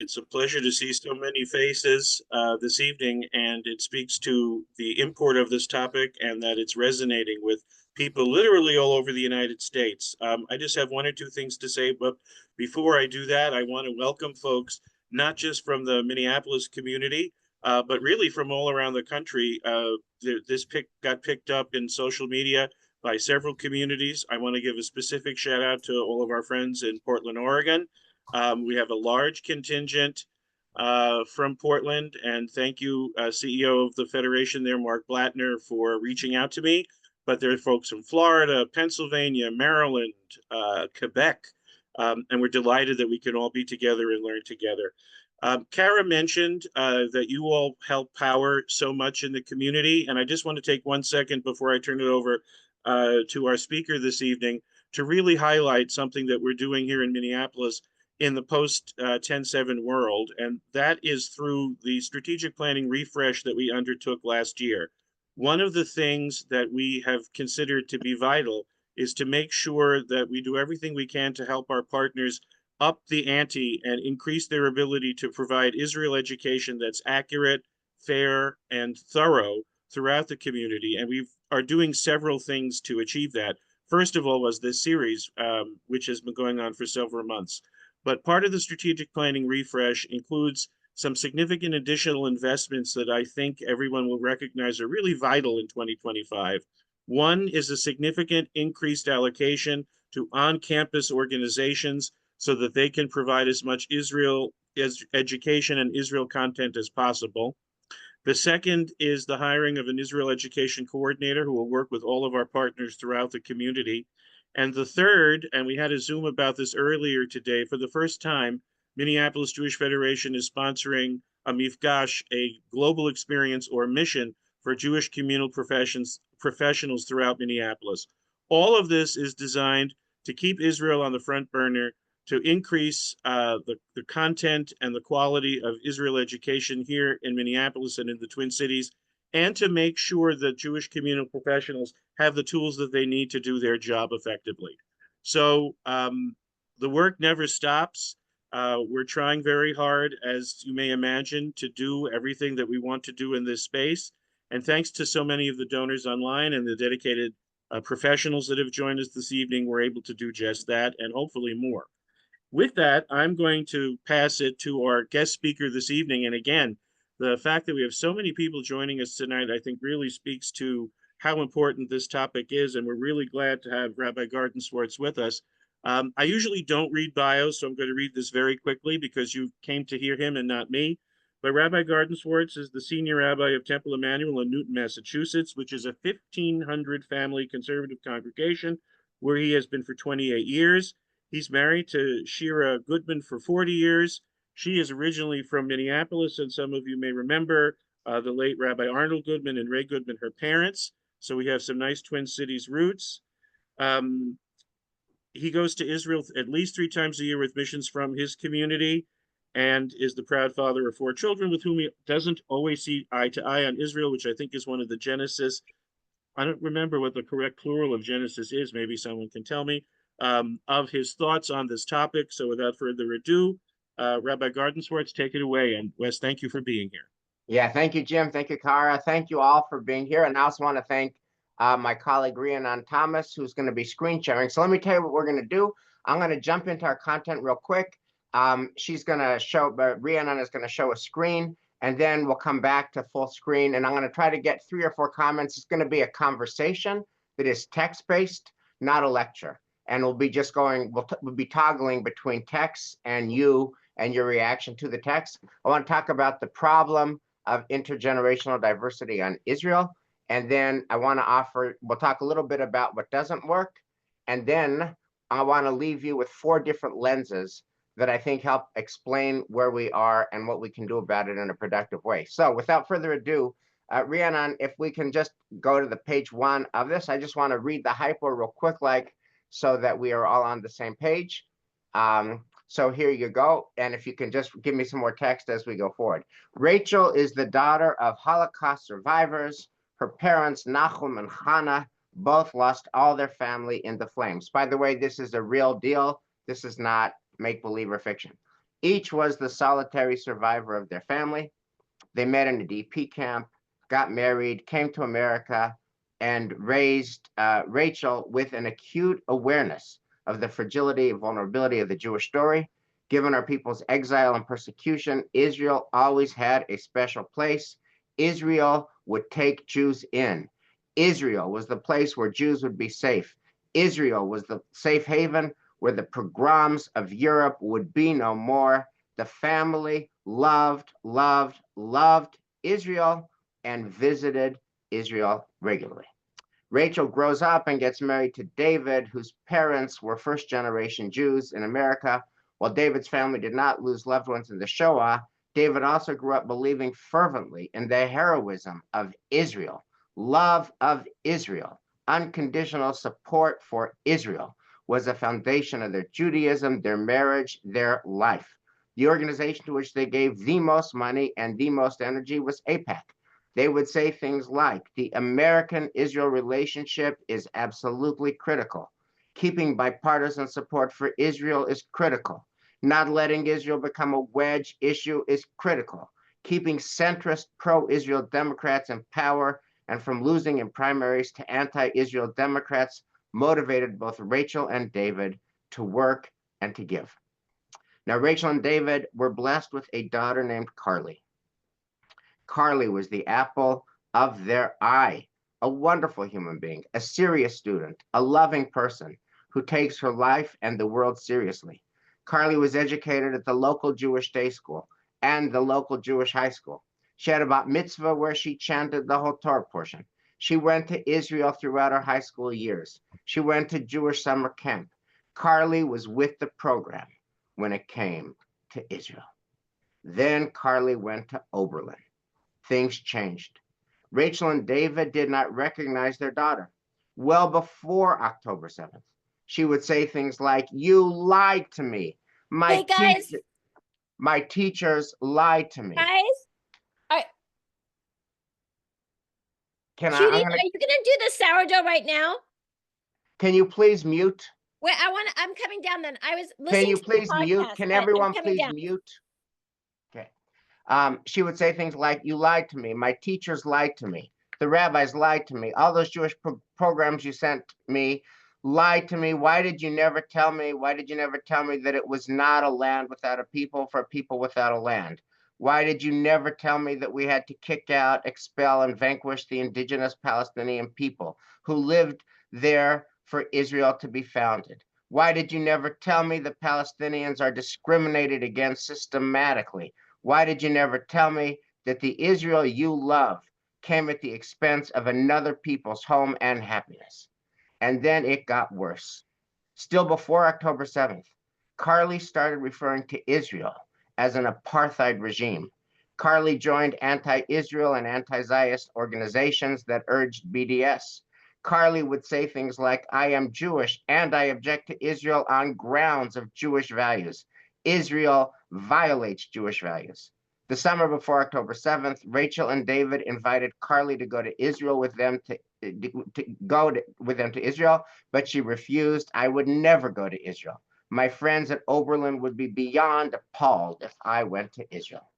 It's a pleasure to see so many faces this evening, and it speaks to the import of this topic and that it's resonating with people literally all over the United States. I just have one or two things to say, but before I do that, I want to welcome folks not just from the Minneapolis community, but really from all around the country. This got picked up in social media by several communities. I want to give a specific shout out to all of our friends in Portland, Oregon. We have a large contingent from Portland, and thank you, CEO of the Federation there, Mark Blattner, for reaching out to me. But there are folks from Florida, Pennsylvania, Maryland, Quebec, and we're delighted that we can all be together and learn together. Kara mentioned that you all help power so much in the community, and I just want to take 1 second before I turn it over to our speaker this evening to really highlight something that we're doing here in Minneapolis in the post 10/7 world, and that is through the strategic planning refresh that we undertook last year. One of the things that we have considered to be vital is to make sure that we do everything we can to help our partners up the ante and increase their ability to provide Israel education that's accurate, fair, and thorough throughout the community. And we are doing several things to achieve that. First of all was this series, which has been going on for several months. But part of the strategic planning refresh includes some significant additional investments that I think everyone will recognize are really vital in 2025. One is a significant increased allocation to on-campus organizations so that they can provide as much Israel education and Israel content as possible. The second is the hiring of an Israel education coordinator who will work with all of our partners throughout the community. And the third, and we had a Zoom about this earlier today, for the first time, Minneapolis Jewish Federation is sponsoring a mifgash, a global experience or mission for Jewish communal professionals throughout Minneapolis. All of this is designed to keep Israel on the front burner, to increase the content and the quality of Israel education here in Minneapolis and in the Twin Cities, and to make sure that Jewish communal professionals have the tools that they need to do their job effectively. So the work never stops. We're trying very hard, as you may imagine, to do everything that we want to do in this space. And thanks to so many of the donors online and the dedicated professionals that have joined us this evening, we're able to do just that and hopefully more. With that, I'm going to pass it to our guest speaker this evening. And again, the fact that we have so many people joining us tonight, I think really speaks to how important this topic is. And we're really glad to have Rabbi Gardenswartz with us. I usually don't read bios, so I'm going to read this very quickly because you came to hear him and not me. But Rabbi Gardenswartz is the senior rabbi of Temple Emmanuel in Newton, Massachusetts, which is a 1,500 family conservative congregation where he has been for 28 years. He's married to Shira Goodman for 40 years. She is originally from Minneapolis, and some of you may remember the late Rabbi Arnold Goodman and Ray Goodman, her parents. So we have some nice Twin Cities roots. He goes to Israel at least 3 times a year with missions from his community and is the proud father of 4 children with whom he doesn't always see eye to eye on Israel, which I think is one of the Genesis. I don't remember what the correct plural of Genesis is. Maybe someone can tell me. Of his thoughts on this topic. So without further ado, Rabbi Gardenswartz, take it away. And Wes, thank you for being here. Yeah, thank you, Jim. Thank you, Kara. Thank you all for being here. And I also want to thank my colleague, Rhiannon Thomas, who's going to be screen sharing. So let me tell you what we're going to do. I'm going to jump into our content real quick. She's going to show, Rhiannon is going to show a screen, and then we'll come back to full screen. And I'm going to try to get 3 or 4 comments. It's going to be a conversation that is text-based, not a lecture. And we'll be just going, we'll be toggling between text and you and your reaction to the text. I want to talk about the problem of intergenerational diversity on Israel. And then I want to offer, we'll talk a little bit about what doesn't work. And then I want to leave you with 4 different lenses that I think help explain where we are and what we can do about it in a productive way. So without further ado, Rhiannon, if we can just go to the page 1 of this, I just want to read the hypo real quick, so that we are all on the same page. So here you go. And if you can just give me some more text as we go forward. Rachel is the daughter of Holocaust survivors. Her parents, Nahum and Hannah, both lost all their family in the flames. By the way, this is a real deal. This is not make-believe or fiction. Each was the solitary survivor of their family. They met in a DP camp, got married, came to America, and raised Rachel with an acute awareness of the fragility and vulnerability of the Jewish story. Given our people's exile and persecution, Israel always had a special place. Israel would take Jews in. Israel was the place where Jews would be safe. Israel was the safe haven where the pogroms of Europe would be no more. The family loved Israel and visited Israel regularly. Rachel grows up and gets married to David, whose parents were first generation Jews in America. While David's family did not lose loved ones in the Shoah, David also grew up believing fervently in the heroism of Israel, love of Israel, unconditional support for Israel was a foundation of their Judaism, their marriage, their life. The organization to which they gave the most money and the most energy was AIPAC. They would say things like, the American-Israel relationship is absolutely critical. Keeping bipartisan support for Israel is critical. Not letting Israel become a wedge issue is critical. Keeping centrist pro-Israel Democrats in power and from losing in primaries to anti-Israel Democrats motivated both Rachel and David to work and to give. Now, Rachel and David were blessed with a daughter named Carly. Carly was the apple of their eye, a wonderful human being, a serious student, a loving person who takes her life and the world seriously. Carly was educated at the local Jewish day school and the local Jewish high school. She had a bat mitzvah where she chanted the whole Torah portion. She went to Israel throughout her high school years. She went to Jewish summer camp. Carly was with the program when it came to Israel. Then Carly went to Oberlin. Things changed. Rachel and David did not recognize their daughter. Well before October 7th, she would say things like, "You lied to me. Hey guys, My teachers lied to me." Judy, are you gonna do the sourdough right now? Can you please mute? Wait, I'm coming down then. I was listening Can you to please the podcast, mute? Can but I'm everyone coming please down. mute? Okay. She would say things like, "You lied to me. My teachers lied to me. The rabbis lied to me. All those Jewish programs you sent me lied to me. Why did you never tell me? Why did you never tell me that it was not a land without a people for a people without a land? Why did you never tell me that we had to kick out, expel, and vanquish the indigenous Palestinian people who lived there for Israel to be founded? Why did you never tell me that Palestinians are discriminated against systematically? Why did you never tell me that the Israel you love came at the expense of another people's home and happiness?" And then it got worse. Still before October 7th, Carly started referring to Israel as an apartheid regime. Carly joined anti-Israel and anti-Zionist organizations that urged BDS. Carly would say things like, "I am Jewish and I object to Israel on grounds of Jewish values. Israel violates Jewish values." The summer before October 7th, Rachel and David invited Carly to go to Israel with them to Israel, but she refused. "I would never go to Israel. My friends at Oberlin would be beyond appalled if I went to Israel."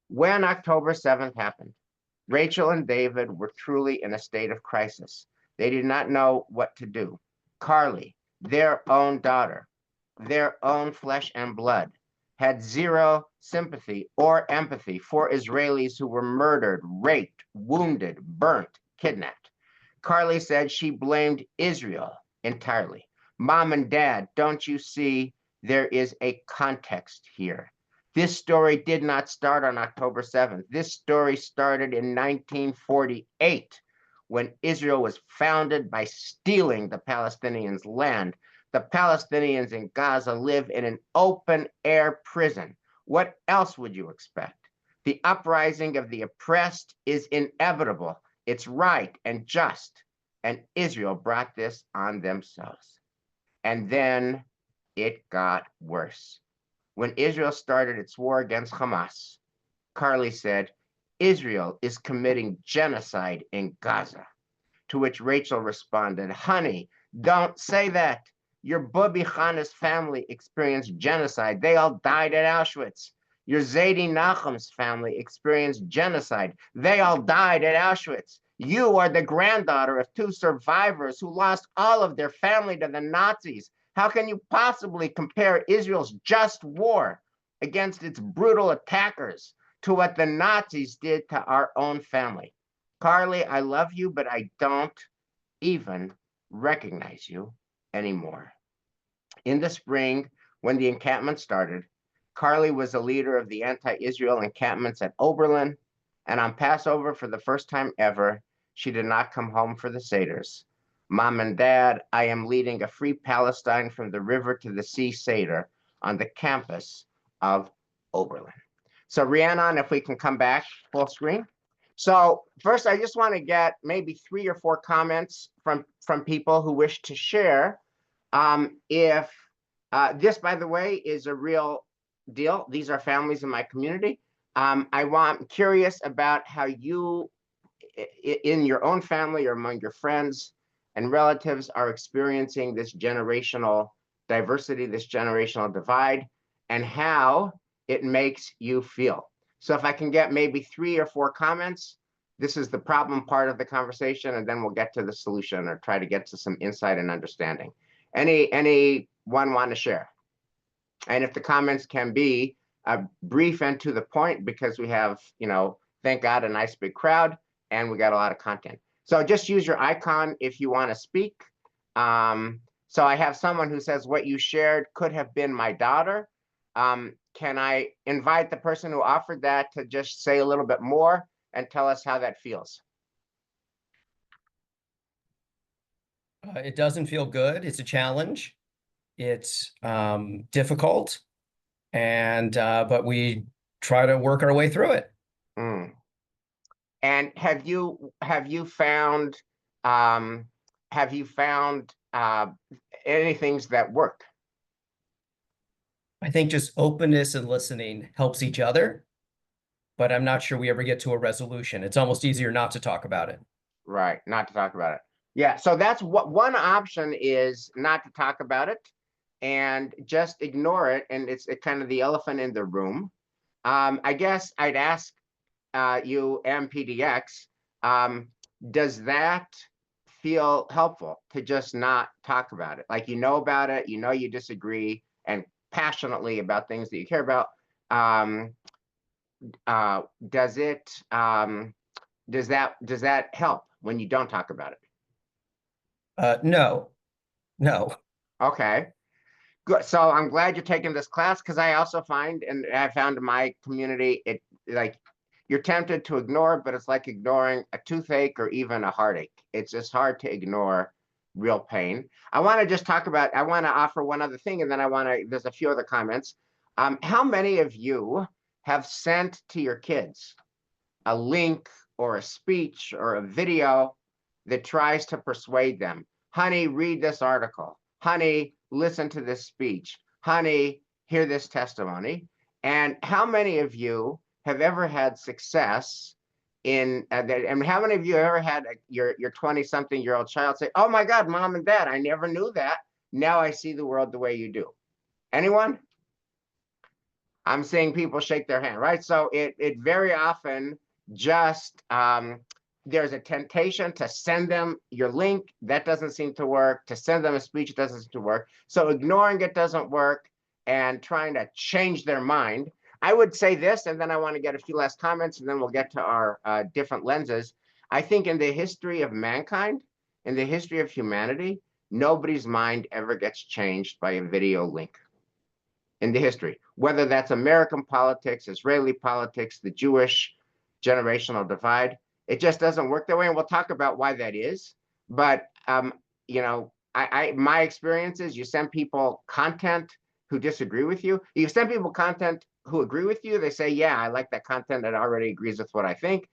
When October 7th happened, Rachel and David were truly in a state of crisis. They did not know what to do. Carly, their own daughter, their own flesh and blood, had zero sympathy or empathy for Israelis who were murdered, raped, wounded, burnt, kidnapped. Carly said she blamed Israel entirely. "Mom and Dad, don't you see there is a context here? This story did not start on October 7th. This story started in 1948 when Israel was founded by stealing the Palestinians' land. The Palestinians in Gaza live in an open-air prison. What else would you expect? The uprising of the oppressed is inevitable. It's right and just. And Israel brought this on themselves." And then it got worse. When Israel started its war against Hamas, Carly said, "Israel is committing genocide in Gaza." To which Rachel responded, "Honey, don't say that. Your Bubi Chana's family experienced genocide. They all died at Auschwitz. Your Zaidi Nachum's family experienced genocide. They all died at Auschwitz. You are the granddaughter of two survivors who lost all of their family to the Nazis. How can you possibly compare Israel's just war against its brutal attackers to what the Nazis did to our own family? Carly, I love you, but I don't even recognize you anymore. In the spring, when the encampment started, Carly was a leader of the anti-Israel encampments at Oberlin, and on Passover, for the first time ever, she did not come home for the Seders. Mom and Dad, I am leading a Free Palestine from the river to the sea Seder on the campus of Oberlin. So Rhiannon, if we can come back full screen. So first, I just want to get maybe 3 or 4 comments from people who wish to share. If this, by the way, is a real deal. These are families in my community. I'm curious about how you, in your own family or among your friends and relatives, are experiencing this generational diversity, this generational divide, and how it makes you feel. So if I can get maybe 3 or 4 comments, this is the problem part of the conversation, and then we'll get to the solution or try to get to some insight and understanding. Anyone want to share? And if the comments can be brief and to the point, because we have, thank God, a nice big crowd, and we got a lot of content. So just use your icon if you want to speak. So I have someone who says, what you shared could have been my daughter. Can I invite the person who offered that to just say a little bit more and tell us how that feels? It doesn't feel good. It's a challenge. It's difficult, and but we try to work our way through it. Mm. And have you found any things that work? I think just openness and listening helps each other, but I'm not sure we ever get to a resolution. It's almost easier not to talk about it. Right, not to talk about it. Yeah, so that's what one option is, not to talk about it and just ignore it. And it's kind of the elephant in the room. I guess I'd ask you, MPDX, does that feel helpful to just not talk about it? Like, you know about it, you disagree and passionately about things that you care about. Does that help when you don't talk about it? No. Okay, good. So I'm glad you're taking this class, because I also find, and I found in my community, it like you're tempted to ignore it, but it's like ignoring a toothache or even a heartache. It's just hard to ignore real pain. I want to offer one other thing, and then there's a few other comments. How many of you have sent to your kids a link or a speech or a video that tries to persuade them? Honey, read this article. Honey, listen to this speech. Honey, hear this testimony. And how many of you have ever had success in and how many of you have ever had your 20-something-year-old child say, oh my God, Mom and Dad, I never knew that. Now I see the world the way you do. Anyone? I'm seeing people shake their hand, right? So it very often just, there's a temptation to send them your link. That doesn't seem to work. To send them a speech doesn't seem to work. So ignoring it doesn't work, and trying to change their mind. I would say this, and then I want to get a few last comments, and then we'll get to our different lenses. I think in the history of mankind, in the history of humanity, nobody's mind ever gets changed by a video link. In the history, whether that's American politics, Israeli politics, the Jewish generational divide, it just doesn't work that way. And we'll talk about why that is. But my experience is, you send people content who disagree with you. You send people content who agree with you. They say, yeah, I like that content. That already agrees with what I think.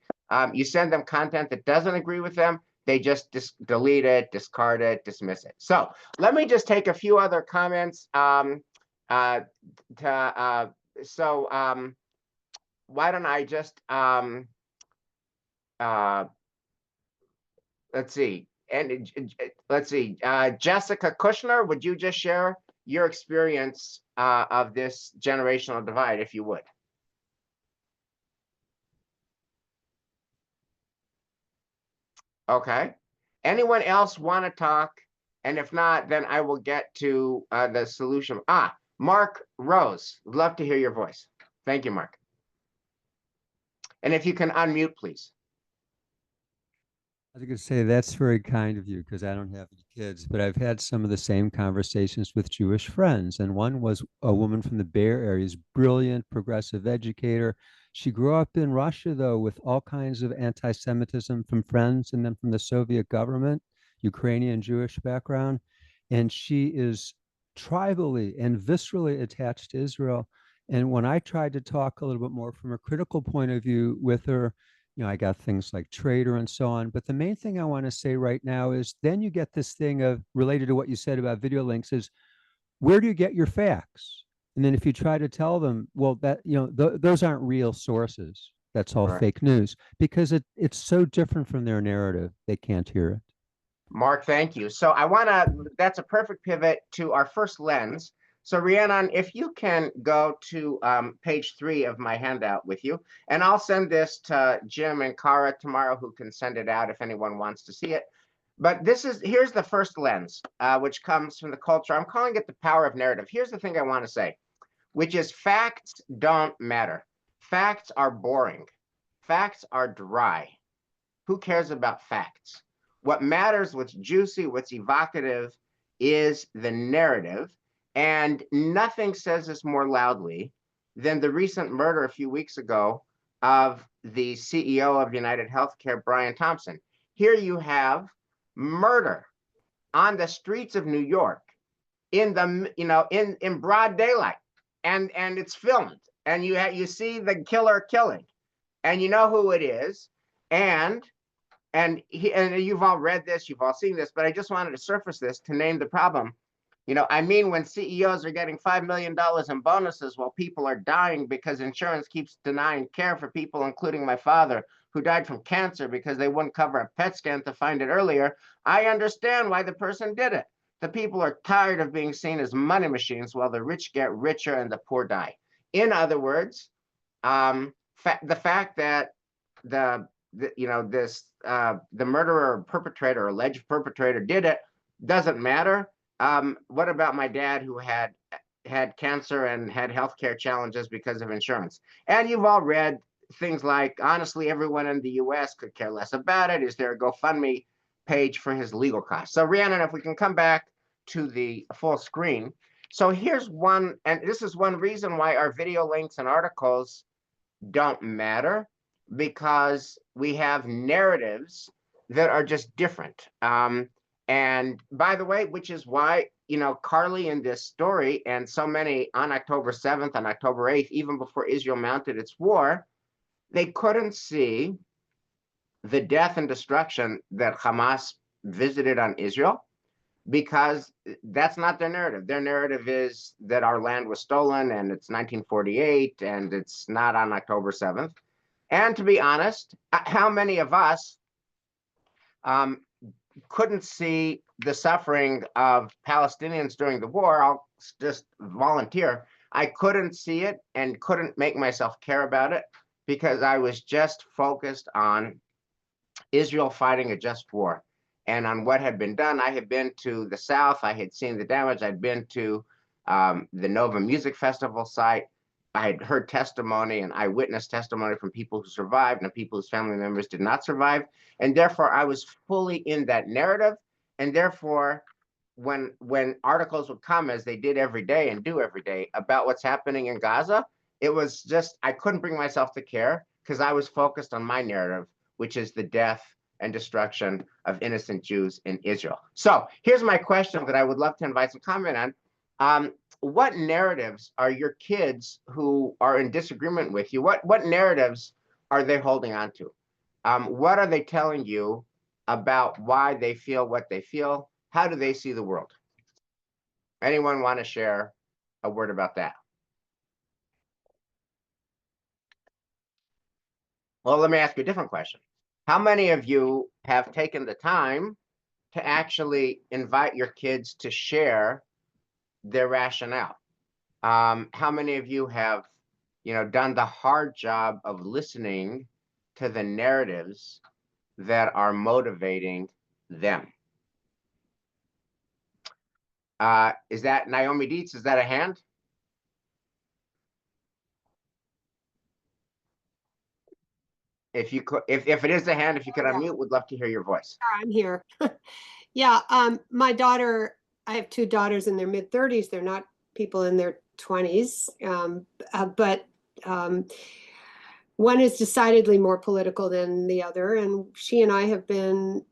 You send them content that doesn't agree with them. They just delete it, discard it, dismiss it. So let me just take a few other comments. Why don't I just let's see. and let's see, Jessica Kushner, would you just share your experience of this generational divide, if you would? Okay. Anyone else want to talk? And if not, then I will get to the solution. Mark Rose, would love to hear your voice. Thank you, Mark. And if you can unmute, please. I was going to say that's very kind of you because I don't have any kids, but I've had some of the same conversations with Jewish friends. And one was a woman from the Bay Area, brilliant, progressive educator. She grew up in Russia, though, with all kinds of anti-Semitism from friends and then from the Soviet government, Ukrainian Jewish background. And she is tribally and viscerally attached to Israel. And when I tried to talk a little bit more from a critical point of view with her, I got things like Trader and so on. But the main thing I want to say right now is then you get this thing of related to what you said about video links is where do you get your facts? And then if you try to tell them, well, that, those aren't real sources. That's all fake news because it's so different from their narrative. They can't hear it. Mark, thank you. So that's a perfect pivot to our first lens. So Rhiannon, if you can go to page 3 of my handout with you, and I'll send this to Jim and Kara tomorrow, who can send it out if anyone wants to see it. But here's the first lens, which comes from the culture. I'm calling it the power of narrative. Here's the thing I want to say, which is facts don't matter. Facts are boring. Facts are dry. Who cares about facts? What matters, what's juicy, what's evocative is the narrative. And nothing says this more loudly than the recent murder a few weeks ago of the CEO of United Healthcare, Brian Thompson. Here you have murder on the streets of New York in broad daylight, and it's filmed, and you see the killer killing, and you know who it is, and you've all read this, you've all seen this, but I just wanted to surface this to name the problem. When CEOs are getting $5 million in bonuses while people are dying because insurance keeps denying care for people, including my father, who died from cancer because they wouldn't cover a PET scan to find it earlier, I understand why the person did it. The people are tired of being seen as money machines while the rich get richer and the poor die. In other words, the fact that the murderer or perpetrator or alleged perpetrator did it doesn't matter. What about my dad who had cancer and had healthcare challenges because of insurance? And you've all read things like, honestly, everyone in the US could care less about it. Is there a GoFundMe page for his legal costs? So Rhiannon, if we can come back to the full screen. So here's one, and this is one reason why our video links and articles don't matter, because we have narratives that are just different. And by the way, which is why, Carly in this story and so many on October 7th, on October 8th, even before Israel mounted its war, they couldn't see the death and destruction that Hamas visited on Israel because that's not their narrative. Their narrative is that our land was stolen and it's 1948 and it's not on October 7th. And to be honest, how many of us couldn't see the suffering of Palestinians during the war? I'll just volunteer. I couldn't see it and couldn't make myself care about it because I was just focused on Israel fighting a just war and on what had been done. I had been to the South. I had seen the damage. I'd been to the Nova Music Festival site. I had heard testimony and eyewitness testimony from people who survived and people whose family members did not survive. And therefore, I was fully in that narrative. And therefore, when articles would come, as they did every day and do every day, about what's happening in Gaza, it was just, I couldn't bring myself to care because I was focused on my narrative, which is the death and destruction of innocent Jews in Israel. So here's my question that I would love to invite some comment on. What narratives are your kids who are in disagreement with you, what narratives are they holding on to? What are they telling you about why they feel what they feel? How do they see the world? Anyone want to share a word about that? Well, let me ask you a different question. How many of you have taken the time to actually invite your kids to share their rationale. How many of you have, done the hard job of listening to the narratives that are motivating them? Is that Naomi Dietz? Is that a hand? If you could, if it is a hand, if you could Yeah. unmute, would love to hear your voice. I'm here. Yeah, my daughter, I have two daughters in their mid-30s. They're not people in their 20s, but one is decidedly more political than the other, and she and I have been,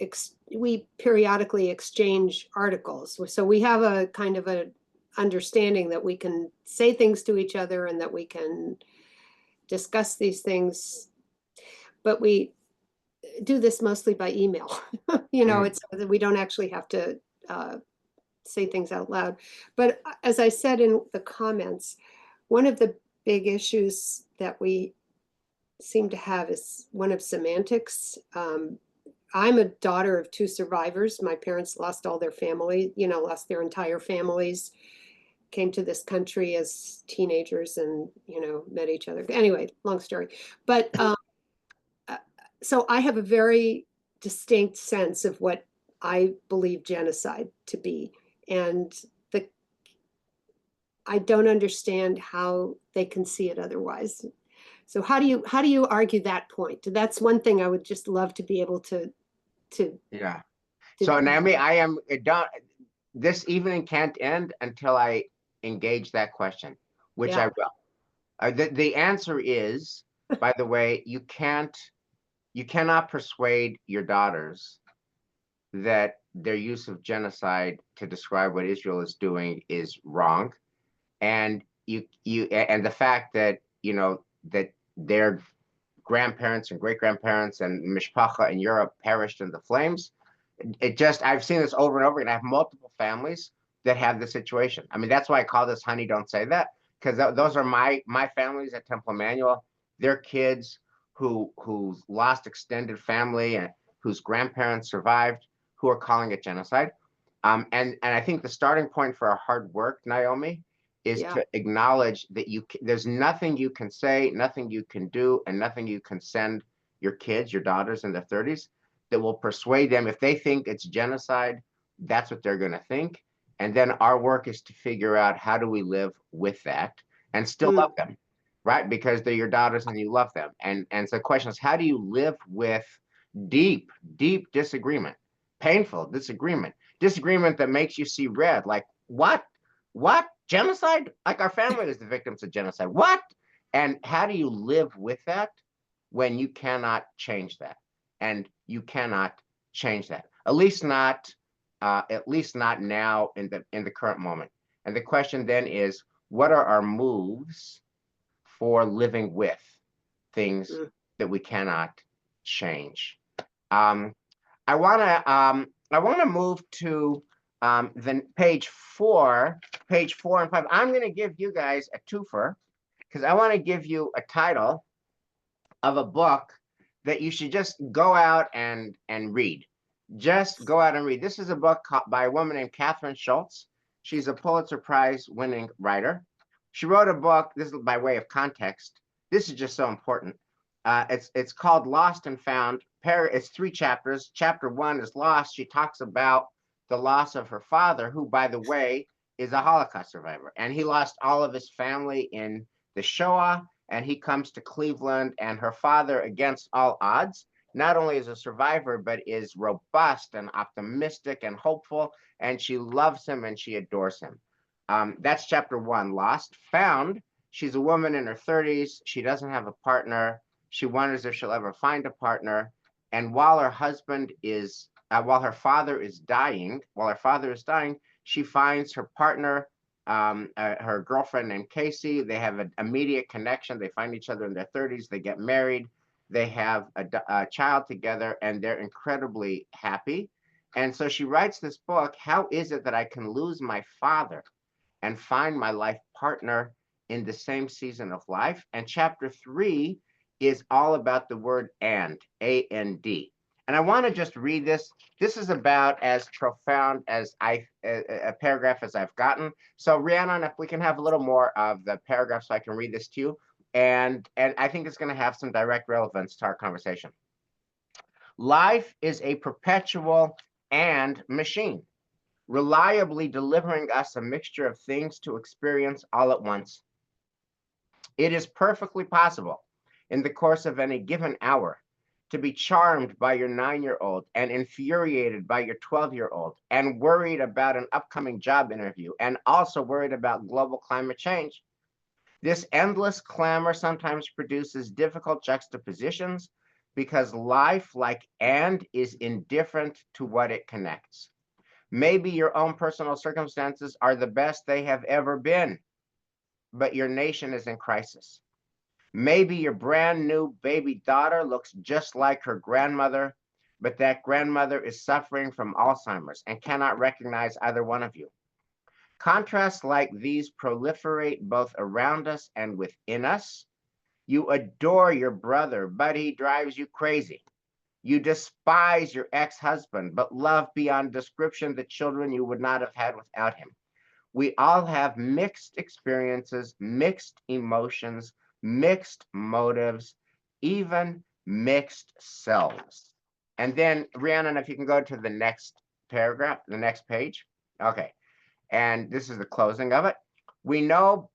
we periodically exchange articles. So we have a kind of a understanding that we can say things to each other and that we can discuss these things, but we do this mostly by email. It's that we don't actually have to say things out loud. But as I said in the comments, one of the big issues that we seem to have is one of semantics. I'm a daughter of two survivors. My parents lost all their family, lost their entire families, came to this country as teenagers and, met each other. Anyway, long story. But so I have a very distinct sense of what I believe genocide to be. And I don't understand how they can see it otherwise. So how do you argue that point? That's one thing I would just love to be able to. Yeah. So Naomi, this evening can't end until I engage that question, which I will. The answer is, by the way, you cannot persuade your daughters that their use of genocide to describe what Israel is doing is wrong. And and the fact that, that their grandparents and great-grandparents and mishpacha in Europe perished in the flames. I've seen this over and over again. I have multiple families that have this situation. I mean, that's why I call this Honey, Don't Say That, because those are my families at Temple Emmanuel. They're kids who lost extended family and whose grandparents survived, who are calling it genocide. And I think the starting point for our hard work, Naomi, is to acknowledge that there's nothing you can say, nothing you can do, and nothing you can send your kids, your daughters in their 30s that will persuade them. If they think it's genocide, that's what they're going to think. And then our work is to figure out, how do we live with that and still love them, right? Because they're your daughters and you love them. And so the question is, how do you live with deep, deep disagreement, painful disagreement that makes you see red? Like, what? Genocide? Like, our family is the victims of genocide. What? And how do you live with that when you cannot change that? And you cannot change that. At least not now in the current moment. And the question then is, what are our moves for living with things that we cannot change? I want to move to the page 4 and 5. I'm going to give you guys a twofer because I want to give you a title of a book that you should just go out and read. Just go out and read. This is a book by a woman named Catherine Schultz. She's a Pulitzer Prize winning writer. She wrote a book. This is by way of context. This is just so important. It's called Lost and Found. It's 3 chapters. Chapter 1 is Lost. She talks about the loss of her father, who, by the way, is a Holocaust survivor. And he lost all of his family in the Shoah. And he comes to Cleveland, and her father, against all odds, not only is a survivor, but is robust and optimistic and hopeful. And she loves him and she adores him. That's chapter 1. Lost. Found. She's a woman in her 30s. She doesn't have a partner. She wonders if she'll ever find a partner. And while her father is dying, she finds her partner, her girlfriend named Casey. They have an immediate connection. They find each other in their 30s. They get married. They have a child together, and they're incredibly happy. And so she writes this book, How Is It That I Can Lose My Father and Find My Life Partner in the Same Season of Life? And chapter 3 is all about the word and, A-N-D. And I want to just read this. This is about as profound as a paragraph as I've gotten. So Rhiannon, if we can have a little more of the paragraph so I can read this to you. And I think it's going to have some direct relevance to our conversation. Life is a perpetual and machine, reliably delivering us a mixture of things to experience all at once. It is perfectly possible in the course of any given hour to be charmed by your 9-year-old and infuriated by your 12-year-old and worried about an upcoming job interview and also worried about global climate change. This endless clamor sometimes produces difficult juxtapositions because life, like and, is indifferent to what it connects. Maybe your own personal circumstances are the best they have ever been, but your nation is in crisis. Maybe your brand new baby daughter looks just like her grandmother, but that grandmother is suffering from Alzheimer's and cannot recognize either one of you. Contrasts like these proliferate both around us and within us. You adore your brother, but he drives you crazy. You despise your ex-husband, but love beyond description the children you would not have had without him. We all have mixed experiences, mixed emotions, mixed motives, even mixed selves. And then, Rhiannon, if you can go to the next paragraph, the next page. Okay. And this is the closing of it. We know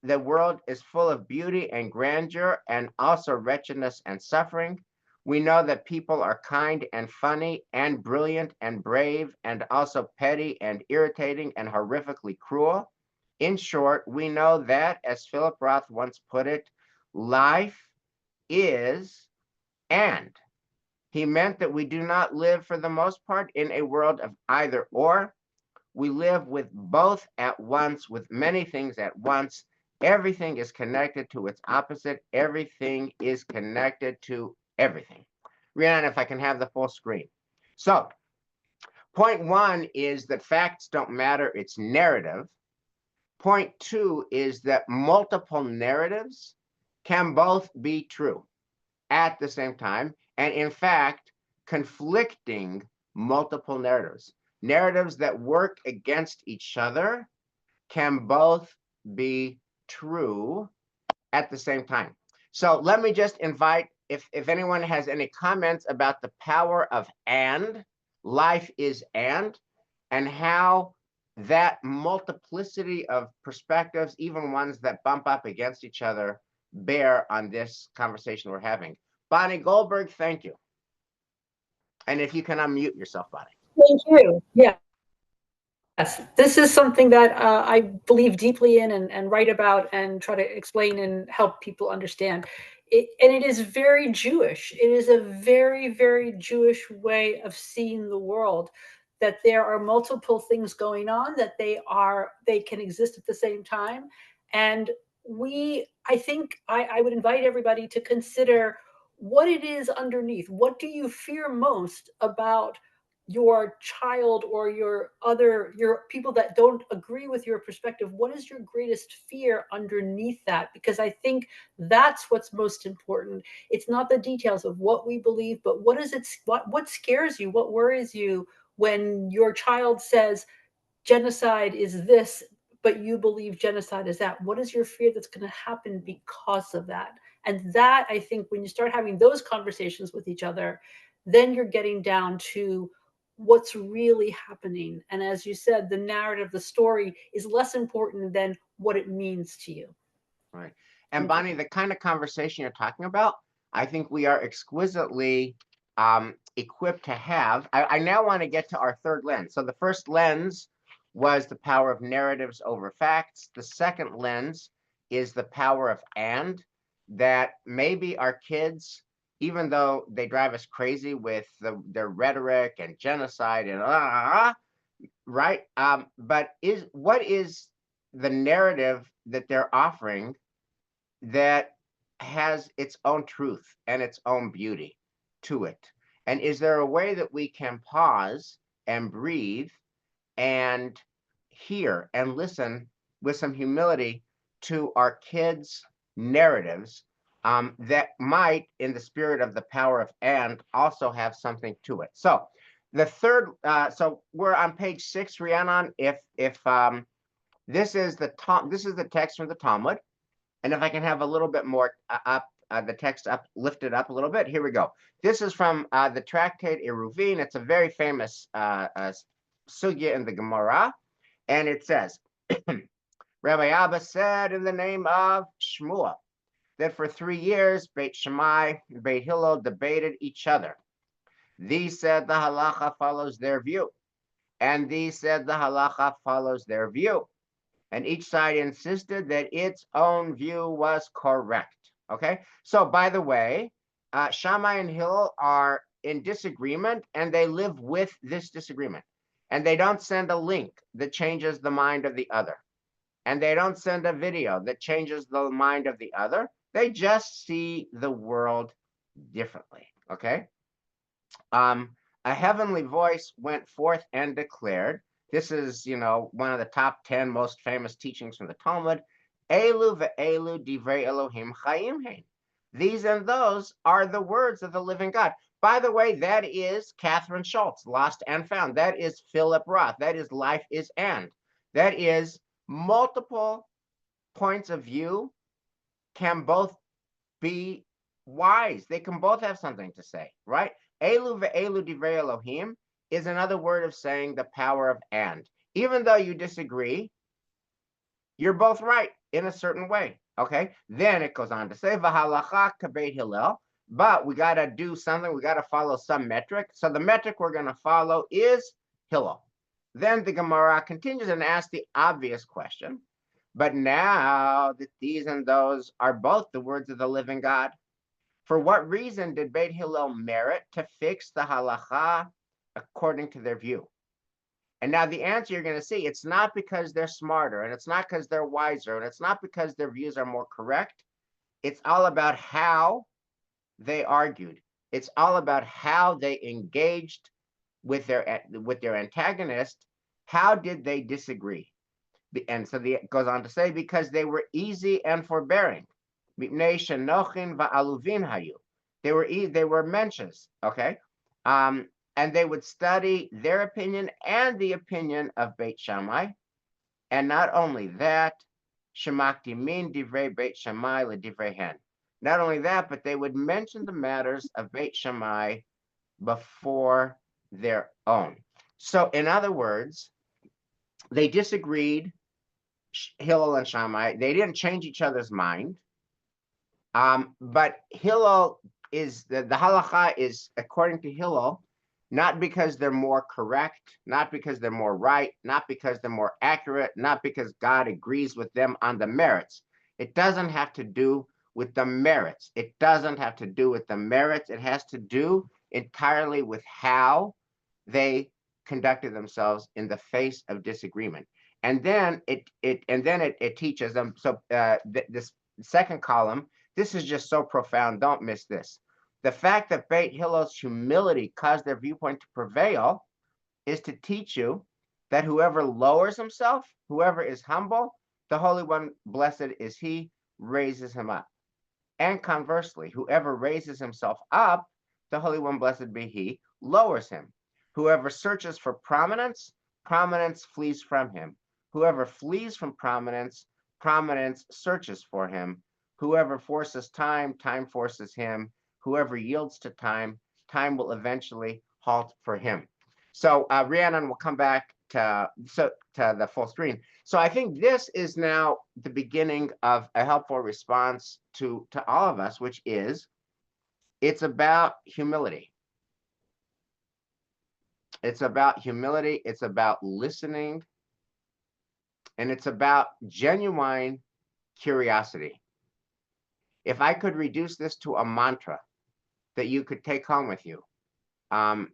the world is full of beauty and grandeur and also wretchedness and suffering. We know that people are kind and funny and brilliant and brave and also petty and irritating and horrifically cruel. In short, we know that, as Philip Roth once put it, life is and. He meant that we do not live for the most part in a world of either or. We live with both at once, with many things at once. Everything is connected to its opposite. Everything is connected to everything. Rhiannon, if I can have the full screen. So, point 1 is that facts don't matter, it's narrative. Point 2 is that multiple narratives can both be true at the same time, and in fact, conflicting multiple narratives. Narratives that work against each other can both be true at the same time. So let me just invite, if anyone has any comments about the power of and, life is and how that multiplicity of perspectives, even ones that bump up against each other, bear on this conversation we're having. Bonnie Goldberg, thank you. And if you can unmute yourself, Bonnie. Thank you. Yeah. Yes, this is something that I believe deeply in and write about and try to explain and help people understand. And it is very Jewish. It is a very, very Jewish way of seeing the world, that there are multiple things going on, that they can exist at the same time. And I think I would invite everybody to consider what it is underneath. What do you fear most about your child or your people that don't agree with your perspective? What is your greatest fear underneath that? Because I think that's what's most important. It's not the details of what we believe, but what scares you, what worries you when your child says genocide is this, but you believe genocide is that. What is your fear that's going to happen because of that? And that, I think, when you start having those conversations with each other, then you're getting down to what's really happening. And as you said, the narrative, the story is less important than what it means to you. Right. And Bonnie, the kind of conversation you're talking about, I think we are exquisitely equipped to have. I now want to get to our third lens. So the first lens was the power of narratives over facts. The second lens is the power of and, that maybe our kids, even though they drive us crazy with their rhetoric and genocide and right? But what is the narrative that they're offering that has its own truth and its own beauty to it? And is there a way that we can pause and breathe and hear and listen with some humility to our kids' narratives that might, in the spirit of the power of and, also have something to it. So the third, so we're on page 6, Rhiannon. If this is the text from the Talmud, and if I can have a little bit more the text lifted up a little bit, here we go. This is from the tractate Eruvin. It's a very famous sugya in the Gemara, and it says, Rabbi Abba said in the name of Shmuel that for 3 years Beit Shammai and Beit Hillel debated each other. These said the halacha follows their view, and these said the halacha follows their view. And each side insisted that its own view was correct. Okay, so by the way, Shammai and Hillel are in disagreement, and they live with this disagreement. And they don't send a link that changes the mind of the other. And they don't send a video that changes the mind of the other. They just see the world differently. Okay. A heavenly voice went forth and declared, this is, one of the top 10 most famous teachings from the Talmud. Elu ve'elu divrei Elohim chayim hein. These and those are the words of the living God. By the way, that is Catherine Schultz, Lost and Found. That is Philip Roth. That is Life is And. That is multiple points of view can both be wise. They can both have something to say, right? Elu ve'elu divrei Elohim is another word of saying the power of and. Even though you disagree, you're both right in a certain way, okay? Then it goes on to say, v'halacha k'beit Hillel, but we got to do something. We got to follow some metric. So the metric we're going to follow is Hillel. Then the Gemara continues and asks the obvious question, but now that these and those are both the words of the living God, for what reason did Beit Hillel merit to fix the halacha according to their view? And now the answer you're going to see, it's not because they're smarter, and it's not because they're wiser, and it's not because their views are more correct. It's all about how they argued. It's all about how they engaged with their antagonist. How did they disagree? And so it goes on to say, because they were easy and forbearing. They were mensches, okay? And they would study their opinion and the opinion of Beit Shammai. And not only that, shemakti min divrei Beit Shammai ledivrei hen. Not only that, but they would mention the matters of Beit Shammai before their own. So in other words, they disagreed, Hillel and Shammai. They didn't change each other's mind. But Hillel is, the halacha is, according to Hillel, not because they're more correct, not because they're more right, not because they're more accurate, not because God agrees with them on the merits. It doesn't have to do with the merits. It doesn't have to do with the merits. It has to do entirely with how they conducted themselves in the face of disagreement. And then it teaches them. So this second column, this is just so profound. Don't miss this. The fact that Beit Hillel's humility caused their viewpoint to prevail is to teach you that whoever lowers himself, whoever is humble, the Holy One, blessed is he, raises him up. And conversely, whoever raises himself up, the Holy One, blessed be he, lowers him. Whoever searches for prominence, prominence flees from him. Whoever flees from prominence, prominence searches for him. Whoever forces time, time forces him. Whoever yields to time, time will eventually halt for him. So Rhiannon will come back to the full screen. So I think this is now the beginning of a helpful response to all of us, which is, it's about humility. It's about humility. It's about listening. And it's about genuine curiosity. If I could reduce this to a mantra that you could take home with you, when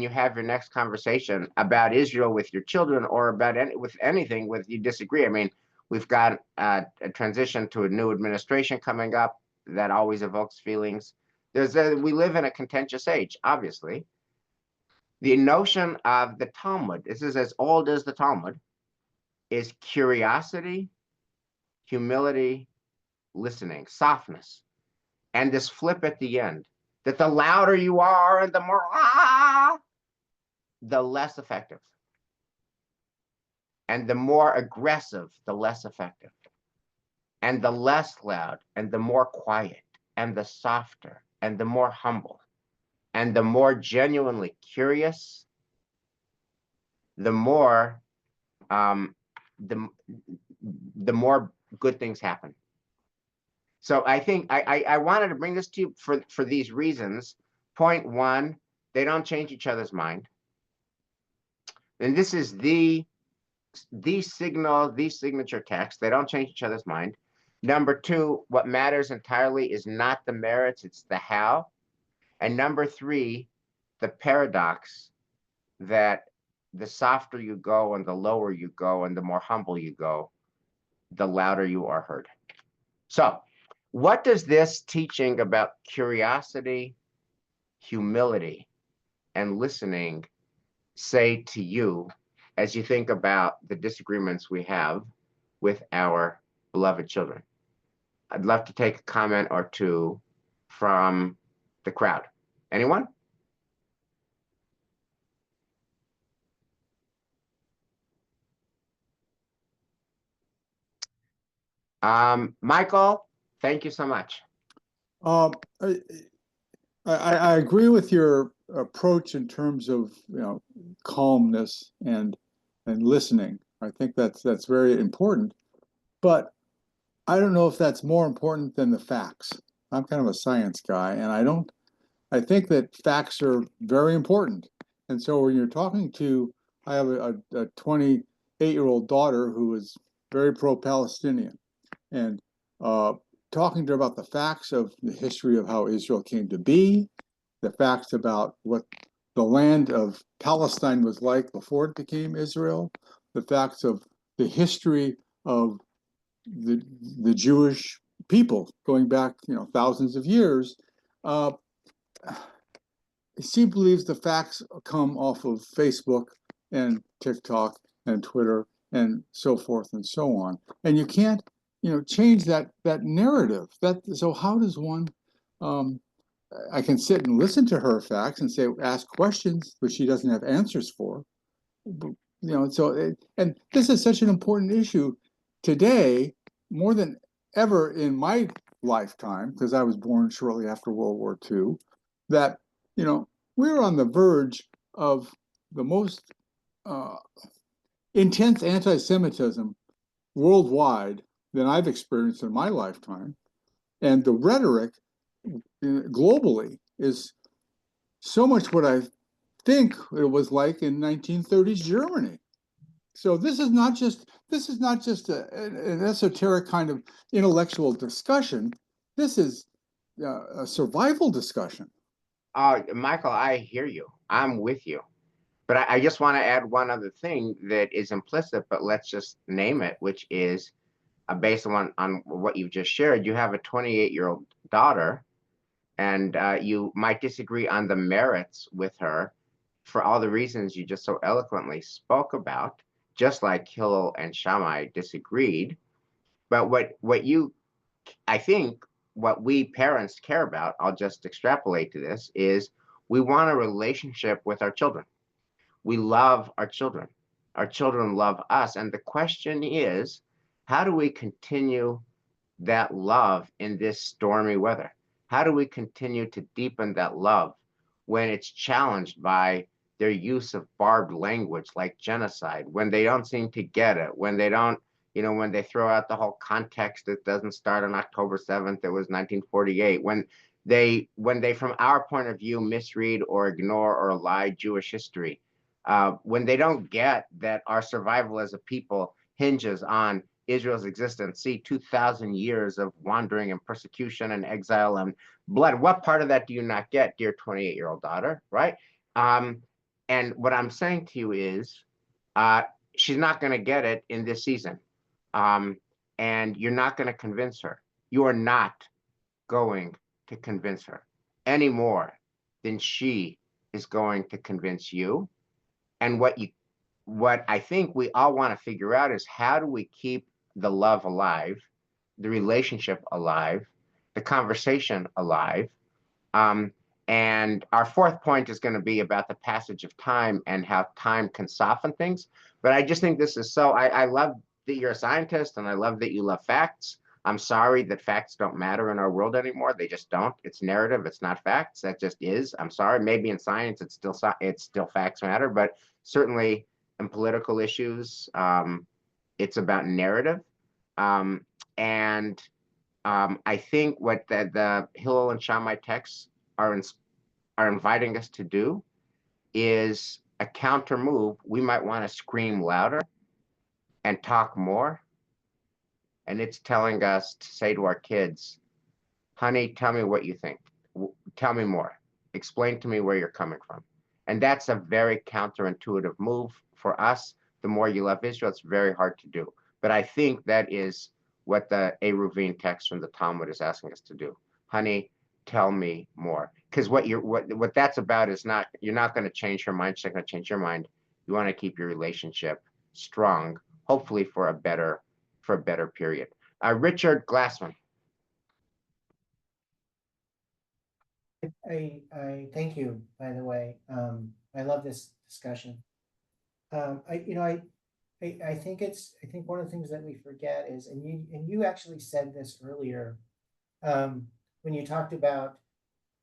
you have your next conversation about Israel with your children, or about anything with you disagree. I mean, we've got a transition to a new administration coming up that always evokes feelings. We live in a contentious age, obviously. The notion of the Talmud, this is as old as the Talmud, is curiosity, humility, listening, softness, and this flip at the end, that the louder you are and the more the less effective. And the more aggressive, the less effective. And the less loud and the more quiet and the softer and the more humble and the more genuinely curious, the more the more good things happen. So I think I wanted to bring this to you for these reasons. Point one, they don't change each other's mind. And this is the signature text. They don't change each other's mind. Number two, what matters entirely is not the merits, it's the how. And number three, the paradox that the softer you go and the lower you go and the more humble you go, the louder you are heard. So what does this teaching about curiosity, humility, and listening say to you as you think about the disagreements we have with our beloved children? I'd love to take a comment or two from the crowd. Anyone? Michael, thank you so much. I agree with your approach in terms of calmness and listening. I think that's very important, but I don't know if that's more important than the facts. I'm kind of a science guy, and I think that facts are very important. And so when you're talking to, I have a 28-year-old daughter who is very pro-Palestinian, and talking to her about the facts of the history of how Israel came to be, the facts about what the land of Palestine was like before it became Israel, the facts of the history of the Jewish people going back, thousands of years. She believes the facts come off of Facebook and TikTok and Twitter and so forth and so on. And you can't, change that narrative. So how does one? I can sit and listen to her facts and ask questions which she doesn't have answers for. And this is such an important issue today, more than ever in my lifetime, because I was born shortly after World War II, that, we're on the verge of the most intense anti-Semitism worldwide than I've experienced in my lifetime. And the rhetoric globally is so much what I think it was like in 1930s Germany. So this is not just an esoteric kind of intellectual discussion. This is a survival discussion. Michael, I hear you. I'm with you. But I just want to add one other thing that is implicit, but let's just name it, which is based on what you've just shared. You have a 28-year-old daughter, and you might disagree on the merits with her for all the reasons you just so eloquently spoke about, just like Hillel and Shammai disagreed. But I think what we parents care about, I'll just extrapolate to this, is we want a relationship with our children. We love our children. Our children love us. And the question is, how do we continue that love in this stormy weather? How do we continue to deepen that love when it's challenged by their use of barbed language like genocide, when they don't seem to get it, when they don't, when they throw out the whole context, it doesn't start on October 7th, it was 1948, when they, from our point of view, misread or ignore or lie Jewish history, when they don't get that our survival as a people hinges on Israel's existence. See, 2,000 years of wandering and persecution and exile and blood. What part of that do you not get, dear 28-year-old daughter, right? And what I'm saying to you is, she's not going to get it in this season. And you're not going to convince her. You are not going to convince her any more than she is going to convince you. And what I think we all want to figure out is, how do we keep the love alive the relationship alive, the conversation alive. And our fourth point is going to be about the passage of time and how time can soften things. But I just think this is so, I love that you're a scientist and I love that you love facts. I'm sorry that facts don't matter in our world anymore. They just don't. It's narrative. It's not facts. That just is. I'm sorry. Maybe in science, it's still facts matter, but certainly in political issues, it's about narrative. And I think what the Hillel and Shammai texts are inviting us to do is a counter move. We might want to scream louder and talk more. And it's telling us to say to our kids, honey, tell me what you think. Tell me more. Explain to me where you're coming from. And that's a very counterintuitive move for us. The more you love Israel, it's very hard to do. But I think that is what the Eruvin text from the Talmud is asking us to do. Honey, tell me more. Because what that's about is not, you're not going to change her mind. She's not going to change your mind. You want to keep your relationship strong, hopefully for a better period. Richard Glassman. I thank you, by the way. I love this discussion. I think one of the things that we forget is, and you actually said this earlier, when you talked about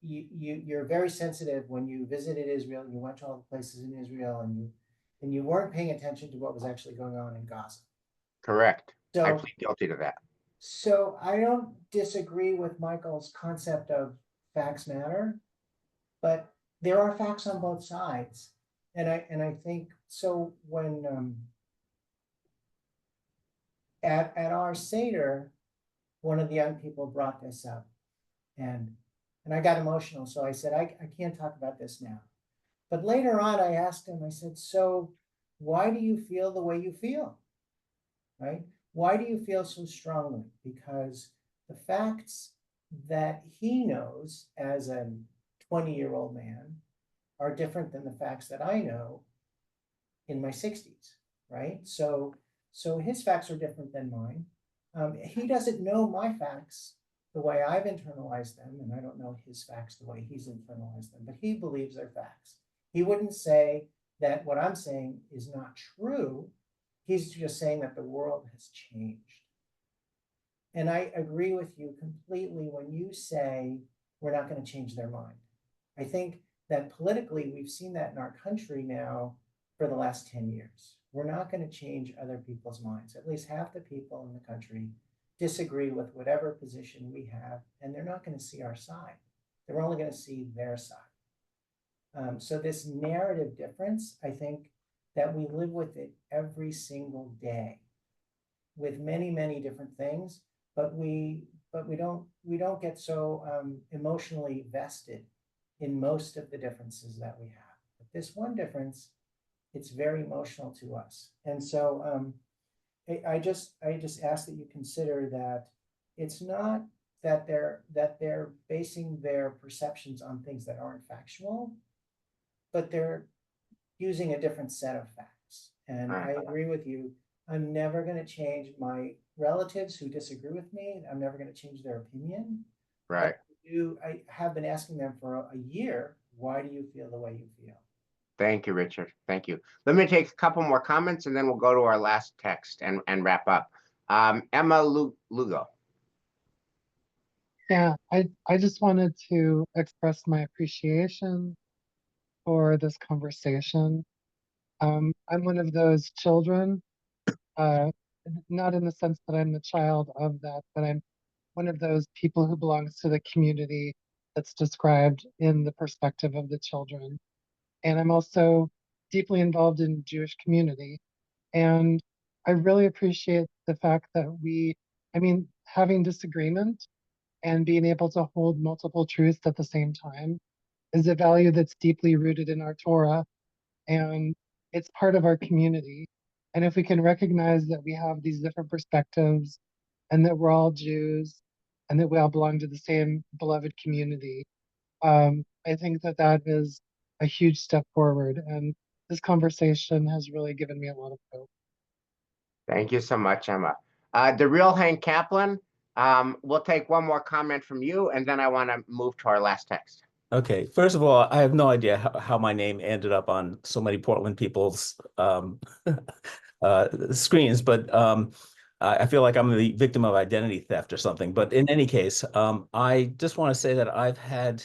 you're very sensitive when you visited Israel, you went to all the places in Israel, and you weren't paying attention to what was actually going on in Gaza. Correct. So, I plead guilty to that. So I don't disagree with Michael's concept of facts matter, but there are facts on both sides. And I think so when at our Seder, one of the young people brought this up and I got emotional. So I said, I can't talk about this now. But later on, I asked him, I said, so why do you feel the way you feel? Right? Why do you feel so strongly? Because the facts that he knows as a 20-year-old man are different than the facts that I know in my 60s, right? So his facts are different than mine. He doesn't know my facts the way I've internalized them, and I don't know his facts the way he's internalized them, but he believes they're facts. He wouldn't say that what I'm saying is not true. He's just saying that the world has changed. And I agree with you completely when you say we're not going to change their mind. I think that politically, we've seen that in our country now for the last 10 years. We're not going to change other people's minds. At least half the people in the country disagree with whatever position we have, and they're not going to see our side. They're only going to see their side. So this narrative difference, I think that we live with it every single day with many, many different things, but we don't get so emotionally vested in most of the differences that we have. But this one difference, it's very emotional to us. And so I just ask that you consider that it's not that they're basing their perceptions on things that aren't factual, but they're using a different set of facts. And I agree with you. I'm never going to change my relatives who disagree with me. I'm never going to change their opinion. Right. I have been asking them for a year, why do you feel the way you feel? Thank you, Richard. Thank you. Let me take a couple more comments and then we'll go to our last text and wrap up. Emma Lugo. Yeah, I just wanted to express my appreciation for this conversation. I'm one of those children, not in the sense that I'm the child of that, but I'm one of those people who belongs to the community that's described in the perspective of the children. And I'm also deeply involved in Jewish community. And I really appreciate the fact that having disagreement and being able to hold multiple truths at the same time is a value that's deeply rooted in our Torah, and it's part of our community. And if we can recognize that we have these different perspectives and that we're all Jews and that we all belong to the same beloved community, I think that that is a huge step forward. And this conversation has really given me a lot of hope. Thank you so much, Emma. The real Hank Kaplan, We'll take one more comment from you, and then I want to move to our last text. Okay, first of all, I have no idea how my name ended up on so many Portland people's screens, but I feel like I'm the victim of identity theft or something. But in any case, I just want to say that I've had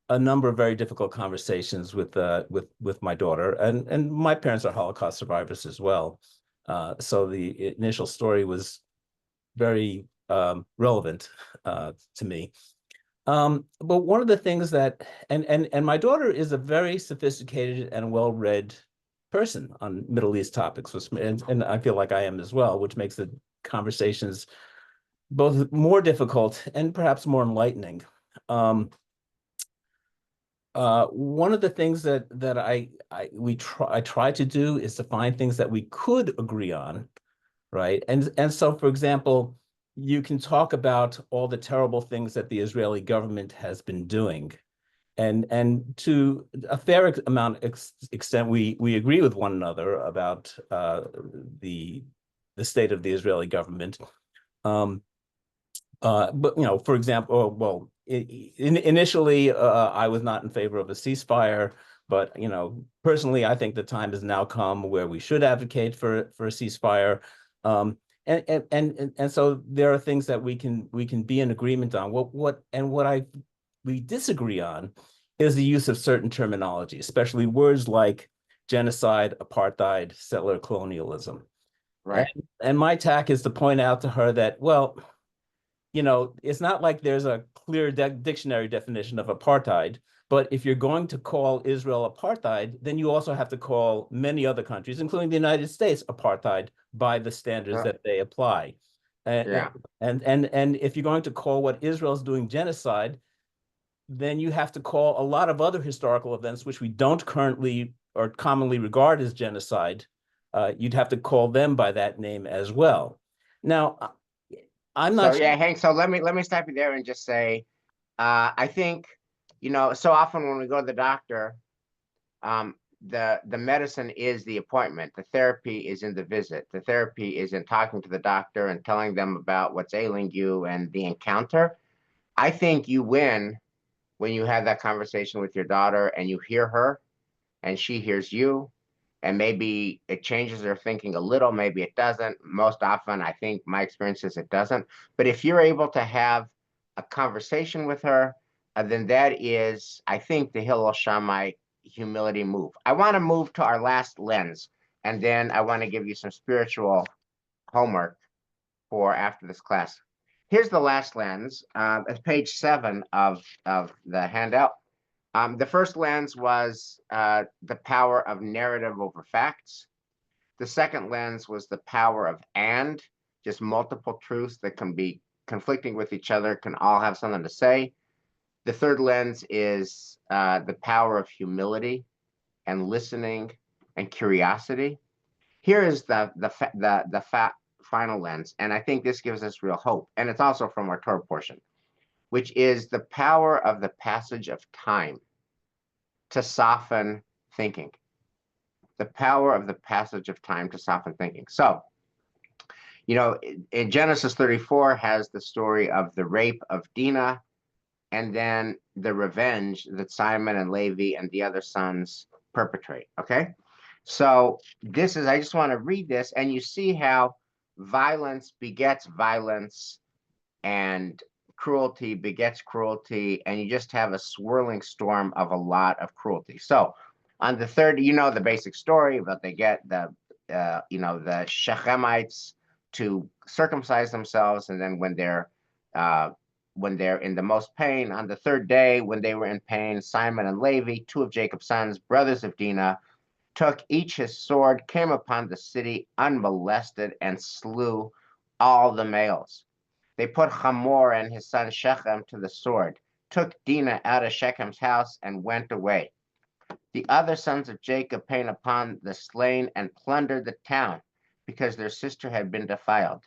a number of very difficult conversations with my daughter, and my parents are Holocaust survivors as well. So the initial story was very relevant to me. But one of the things that, and my daughter is a very sophisticated and well-read person on Middle East topics, and I feel like I am as well, which makes the conversations both more difficult and perhaps more enlightening. One of the things that I try to do is to find things that we could agree on, right? And so, for example, you can talk about all the terrible things that the Israeli government has been doing, and to a fair amount extent, we agree with one another about the state of the Israeli government. But for example, initially I was not in favor of a ceasefire, but personally, I think the time has now come where we should advocate for a ceasefire. And so there are things that we can be in agreement on. What we disagree on is the use of certain terminology, especially words like genocide, apartheid, settler colonialism. Right. And my tack is to point out to her that, well, it's not like there's a clear dictionary definition of apartheid, but if you're going to call Israel apartheid, then you also have to call many other countries, including the United States, apartheid by the standards that they apply. And if you're going to call what Israel's doing genocide, then you have to call a lot of other historical events, which we don't currently or commonly regard as genocide. You'd have to call them by that name as well. Now, I'm not. So yeah, Hank. So let me stop you there and just say, I think, so often when we go to the doctor, the medicine is the appointment. The therapy is in the visit. The therapy is in talking to the doctor and telling them about what's ailing you and the encounter. I think you win when you have that conversation with your daughter and you hear her and she hears you, and maybe it changes their thinking a little, maybe it doesn't. Most often, I think my experience is it doesn't. But if you're able to have a conversation with her, then that is, I think, the Hillel Shammai humility move. I want to move to our last lens, and then I want to give you some spiritual homework for after this class. Here's the last lens. It's page 7 of the handout. The first lens was the power of narrative over facts. The second lens was the power of and, just multiple truths that can be conflicting with each other, can all have something to say. The third lens is the power of humility and listening and curiosity. Here is the final lens, and I think this gives us real hope, and it's also from our Torah portion, which is the power of the passage of time to soften thinking. The power of the passage of time to soften thinking. So, in Genesis 34 has the story of the rape of Dinah, and then the revenge that Simon and Levi and the other sons perpetrate, okay? So I just want to read this, and you see how violence begets violence, and cruelty begets cruelty, and you just have a swirling storm of a lot of cruelty. So on the third, the basic story, but they get the Shechemites to circumcise themselves, and then when they're in the most pain, on the third day, when they were in pain, Simon and Levi, 2 of Jacob's sons, brothers of Dinah, took each his sword, came upon the city unmolested, and slew all the males. They put Hamor and his son Shechem to the sword, took Dinah out of Shechem's house, and went away. The other sons of Jacob came upon the slain and plundered the town, because their sister had been defiled.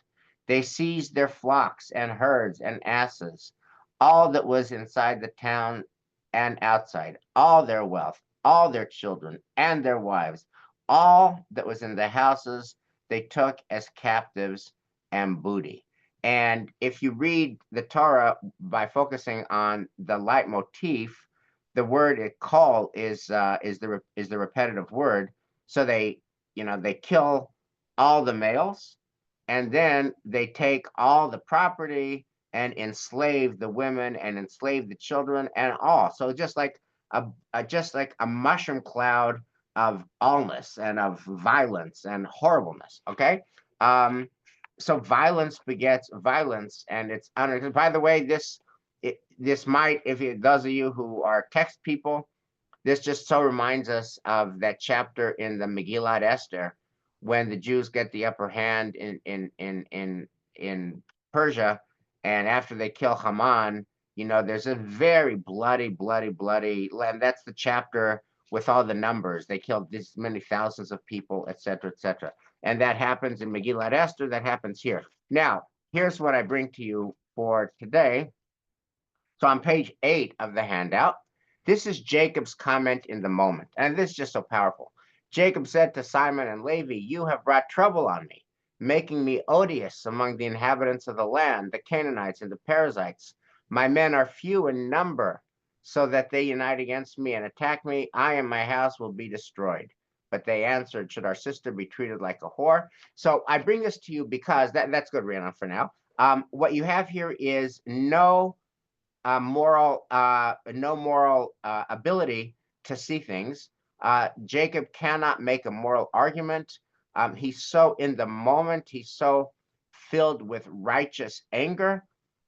They seized their flocks and herds and asses, all that was inside the town and outside, all their wealth, all their children and their wives, all that was in the houses they took as captives and booty. And if you read the Torah by focusing on the leitmotif, the word call is the repetitive word. So they kill all the males, and then they take all the property and enslave the women and enslave the children and all. So just like a mushroom cloud of allness and of violence and horribleness. Okay. So violence begets violence, and it's by the way, this might, those of you who are text people, this just so reminds us of that chapter in the Megillat Esther, when the Jews get the upper hand in Persia, and after they kill Haman, there's a very bloody, and that's the chapter with all the numbers. They killed this many thousands of people, etc., etc. And that happens in Megillat Esther, that happens here. Now, here's what I bring to you for today. So on page 8 of the handout, this is Jacob's comment in the moment. And this is just so powerful. Jacob said to Simon and Levi, "You have brought trouble on me, making me odious among the inhabitants of the land, the Canaanites and the Perizzites. My men are few in number, so that they unite against me and attack me. I and my house will be destroyed." But they answered, "Should our sister be treated like a whore?" So I bring this to you because that's good, Rhiannon, for now. What you have here is no moral ability to see things. Jacob cannot make a moral argument. He's so in the moment, he's so filled with righteous anger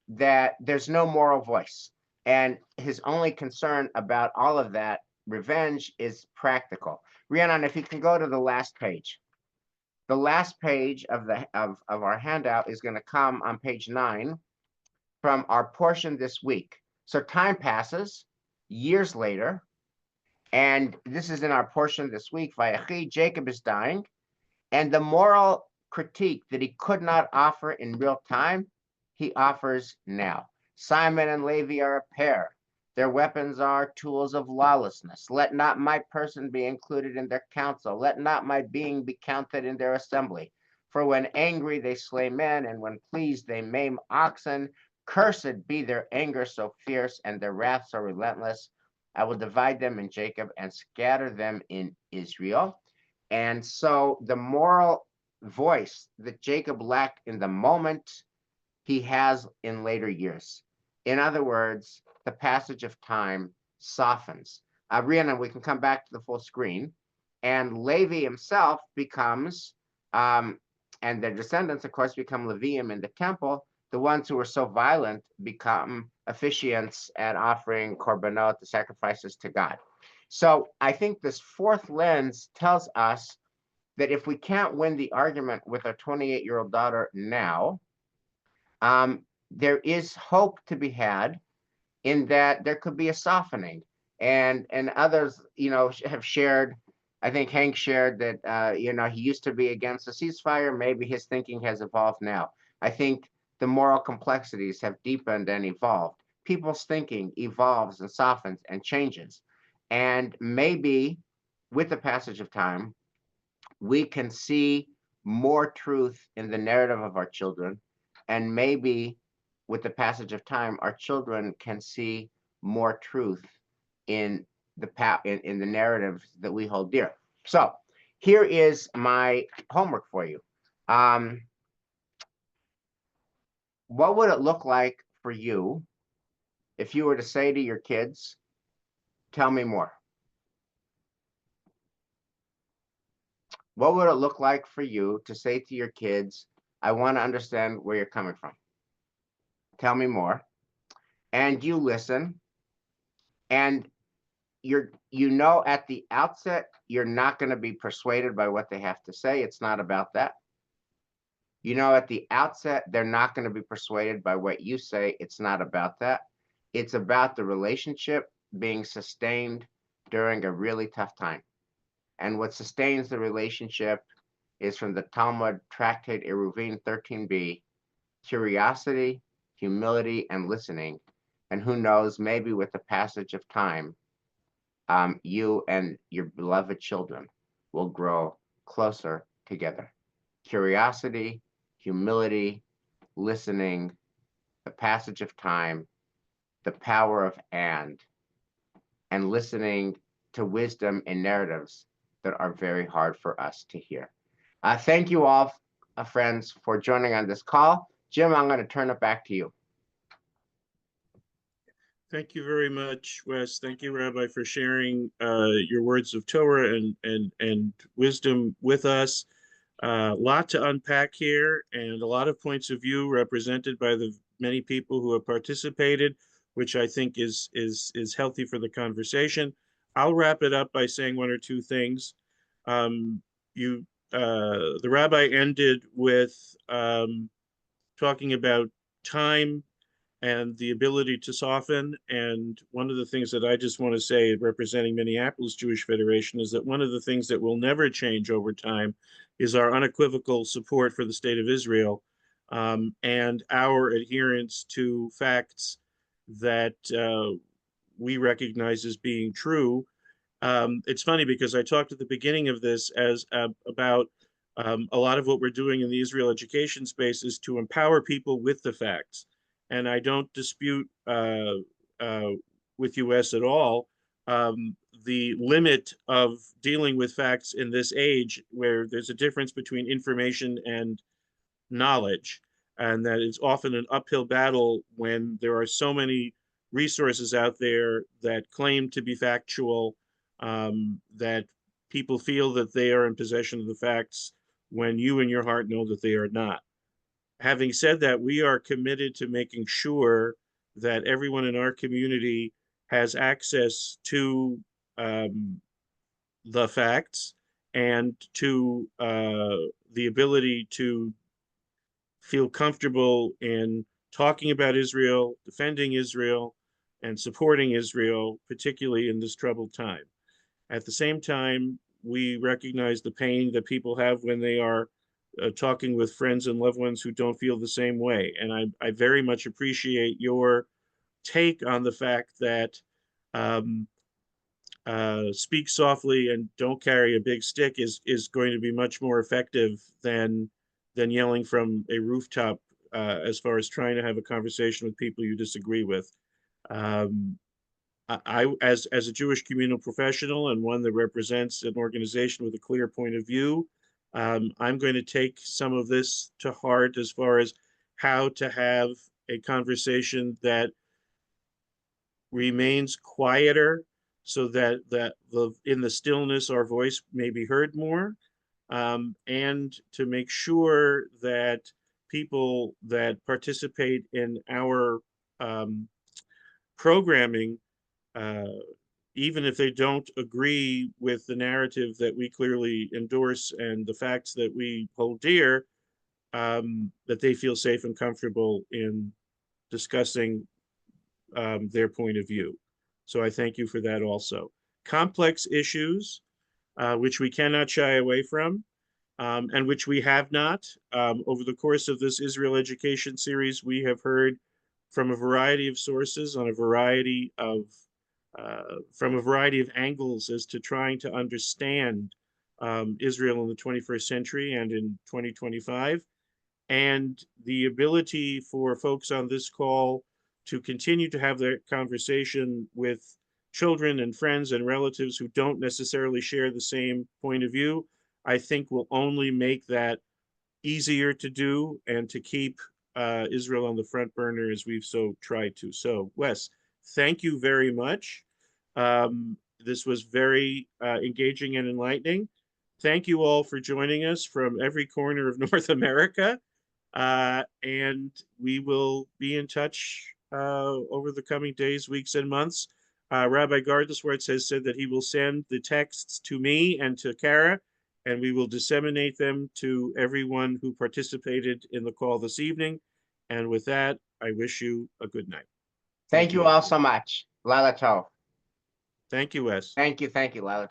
that there's no moral voice. And his only concern about all of that revenge is practical. Rhiannon, if you can go to the last page. The last page of our handout is going to come on page 9 from our portion this week. So time passes, years later, and this is in our portion this week. Vayechi, Jacob is dying, and the moral critique that he could not offer in real time, he offers now. Simon and Levi are a pair. Their weapons are tools of lawlessness. Let not my person be included in their council. Let not my being be counted in their assembly. For when angry, they slay men, and when pleased, they maim oxen. Cursed be their anger so fierce, and their wrath so relentless. I will divide them in Jacob and scatter them in Israel. And so the moral voice that Jacob lacked in the moment, he has in later years. In other words, the passage of time softens. Rhiannon, we can come back to the full screen. And Levi himself becomes, and their descendants, of course, become Levium in the temple. The ones who were so violent become officiants at offering korbanot, the sacrifices to God. So I think this fourth lens tells us that if we can't win the argument with our 28-year-old daughter now, there is hope to be had in that there could be a softening. And others, have shared, I think Hank shared that, he used to be against the ceasefire. Maybe his thinking has evolved now. I think the moral complexities have deepened and evolved. People's thinking evolves and softens and changes. And maybe with the passage of time, we can see more truth in the narrative of our children. And maybe with the passage of time, our children can see more truth in the narratives that we hold dear. So here is my homework for you. What would it look like for you if you were to say to your kids, "Tell me more"? What would it look like for you to say to your kids, "I want to understand where you're coming from. Tell me more"? And you listen, and at the outset, you're not going to be persuaded by what they have to say. It's not about that. At the outset, they're not going to be persuaded by what you say. It's not about that. It's about the relationship being sustained during a really tough time. And what sustains the relationship is from the Talmud Tractate Eruvin 13b, curiosity, humility, and listening. And who knows, maybe with the passage of time, you and your beloved children will grow closer together. Curiosity, humility, listening, the passage of time, the power of and listening to wisdom and narratives that are very hard for us to hear. Thank you all, friends, for joining on this call. Jim, I'm going to turn it back to you. Thank you very much, Wes. Thank you, Rabbi, for sharing your words of Torah and wisdom with us. A lot to unpack here, and a lot of points of view represented by the many people who have participated, which I think is healthy for the conversation. I'll wrap it up by saying one or two things. The rabbi ended with talking about time and the ability to soften. And one of the things that I just want to say, representing Minneapolis Jewish Federation, is that one of the things that will never change over time is our unequivocal support for the state of Israel, and our adherence to facts that we recognize as being true. It's funny because I talked at the beginning of this about a lot of what we're doing in the Israel education space is to empower people with the facts. And I don't dispute with US at all the limit of dealing with facts in this age, where there's a difference between information and knowledge, and that it's often an uphill battle when there are so many resources out there that claim to be factual, that people feel that they are in possession of the facts when you in your heart know that they are not. Having said that, we are committed to making sure that everyone in our community has access to the facts and to the ability to feel comfortable in talking about Israel, defending Israel, and supporting Israel, particularly in this troubled time. At the same time, we recognize the pain that people have when they are talking with friends and loved ones who don't feel the same way. And I very much appreciate your take on the fact that speak softly and don't carry a big stick is going to be much more effective than yelling from a rooftop as far as trying to have a conversation with people you disagree with. As a Jewish communal professional and one that represents an organization with a clear point of view, I'm going to take some of this to heart as far as how to have a conversation that remains quieter, so that in the stillness our voice may be heard more, and to make sure that people that participate in our programming, even if they don't agree with the narrative that we clearly endorse and the facts that we hold dear, that they feel safe and comfortable in discussing their point of view. So I thank you for that also. Complex issues, which we cannot shy away from, and which we have not. Over the course of this Israel education series, we have heard from a variety of sources on a variety of from a variety of angles as to trying to understand Israel in the 21st century and in 2025. And the ability for folks on this call to continue to have that conversation with children and friends and relatives who don't necessarily share the same point of view, I think will only make that easier to do and to keep Israel on the front burner as we've so tried to. So, Wes, thank you very much. This was very engaging and enlightening. Thank you all for joining us from every corner of North America. And we will be in touch over the coming days, weeks, and months. Rabbi Gardenswartz has said that he will send the texts to me and to Kara, and we will disseminate them to everyone who participated in the call this evening. And with that, I wish you a good night. Thank you all so much. Lila Tov. Thank you, Wes. Thank you, Lila.